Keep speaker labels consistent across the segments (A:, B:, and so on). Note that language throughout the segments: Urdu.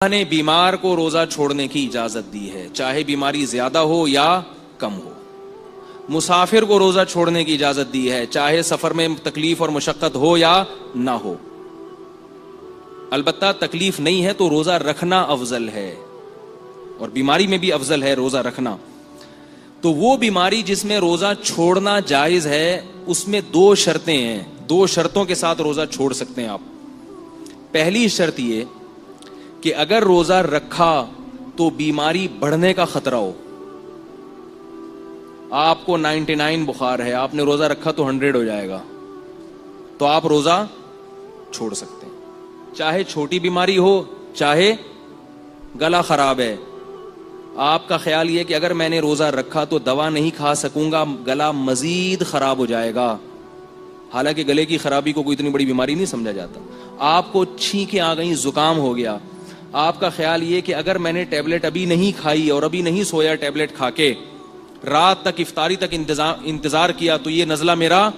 A: اللہ نے بیمار کو روزہ چھوڑنے کی اجازت دی ہے، چاہے بیماری زیادہ ہو یا کم ہو۔ مسافر کو روزہ چھوڑنے کی اجازت دی ہے، چاہے سفر میں تکلیف اور مشقت ہو یا نہ ہو۔ البتہ تکلیف نہیں ہے تو روزہ رکھنا افضل ہے، اور بیماری میں بھی افضل ہے روزہ رکھنا۔ تو وہ بیماری جس میں روزہ چھوڑنا جائز ہے، اس میں دو شرطیں ہیں، دو شرطوں کے ساتھ روزہ چھوڑ سکتے ہیں آپ۔ پہلی شرط یہ کہ اگر روزہ رکھا تو بیماری بڑھنے کا خطرہ ہو۔ آپ کو 99 بخار ہے، آپ نے روزہ رکھا تو 100 ہو جائے گا، تو آپ روزہ چھوڑ سکتے ہیں، چاہے چھوٹی بیماری ہو چاہے گلا خراب ہے۔ آپ کا خیال یہ کہ اگر میں نے روزہ رکھا تو دوا نہیں کھا سکوں گا، گلا مزید خراب ہو جائے گا، حالانکہ گلے کی خرابی کو کوئی اتنی بڑی بیماری نہیں سمجھا جاتا۔ آپ کو چھینکیں آ گئیں، زکام ہو گیا، آپ کا خیال یہ کہ اگر میں نے ٹیبلٹ ابھی نہیں کھائی اور ابھی نہیں سویا ٹیبلٹ کھا کے، رات تک افطاری تک انتظار کیا، تو یہ نزلہ میرا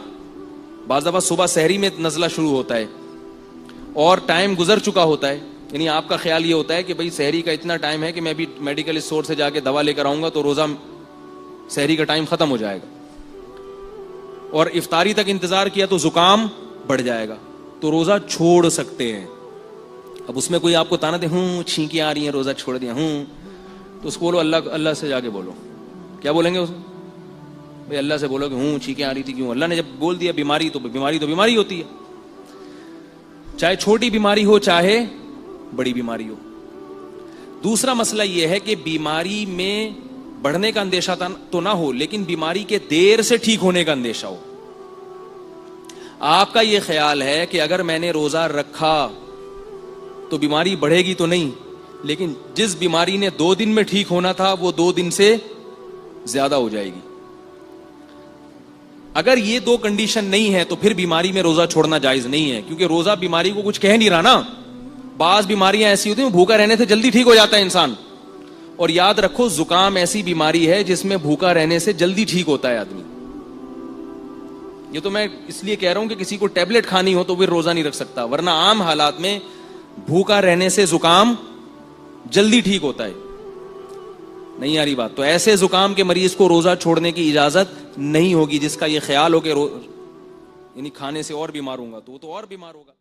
A: بعض دفعہ صبح سحری میں نزلہ شروع ہوتا ہے اور ٹائم گزر چکا ہوتا ہے، یعنی آپ کا خیال یہ ہوتا ہے کہ بھئی سحری کا اتنا ٹائم ہے کہ میں بھی میڈیکل اسٹور سے جا کے دوا لے کر آؤں گا تو روزہ سحری کا ٹائم ختم ہو جائے گا، اور افطاری تک انتظار کیا تو زکام بڑھ جائے گا، تو روزہ چھوڑ سکتے ہیں۔ اب اس میں کوئی آپ کو تانا دے، چھینکیں آ رہی ہیں روزہ چھوڑ دیا، تو اس کو بولو اللہ سے جا کے بولو۔ کیا بولیں گے اس کو؟ بھئی اللہ سے بولو کہ چھینکیں آ رہی تھی کیوں؟ اللہ نے جب بول دیا بیماری تو بیماری ہوتی ہے، چاہے چھوٹی بیماری ہو چاہے بڑی بیماری ہو۔ دوسرا مسئلہ یہ ہے کہ بیماری میں بڑھنے کا اندیشہ تو نہ ہو، لیکن بیماری کے دیر سے ٹھیک ہونے کا اندیشہ ہو۔ آپ کا یہ خیال ہے کہ اگر میں نے روزہ رکھا تو بیماری بڑھے گی تو نہیں، لیکن جس بیماری نے 2 دن میں ٹھیک ہونا تھا وہ 2 دن سے زیادہ ہو جائے گی۔ اگر یہ 2 کنڈیشن نہیں ہے تو پھر بیماری میں روزہ چھوڑنا جائز نہیں ہے، کیونکہ روزہ بیماری کو کچھ کہہ نہیں رہا نا۔ بعض بیماریاں ایسی ہوتی ہیں بھوکا رہنے سے جلدی ٹھیک ہو جاتا ہے انسان، اور یاد رکھو زکام ایسی بیماری ہے جس میں بھوکا رہنے سے جلدی ٹھیک ہوتا ہے آدمی۔ یہ تو میں اس لیے کہہ رہا ہوں کہ کسی کو ٹیبلٹ کھانی ہو تو پھر روزہ نہیں رکھ سکتا، ورنہ عام حالات میں بھوکا رہنے سے زکام جلدی ٹھیک ہوتا ہے۔ نہیں آ رہی بات؟ تو ایسے زکام کے مریض کو روزہ چھوڑنے کی اجازت نہیں ہوگی، جس کا یہ خیال ہو کہ یعنی کھانے سے اور بیمار ہوں گا تو وہ تو اور بیمار ہوگا۔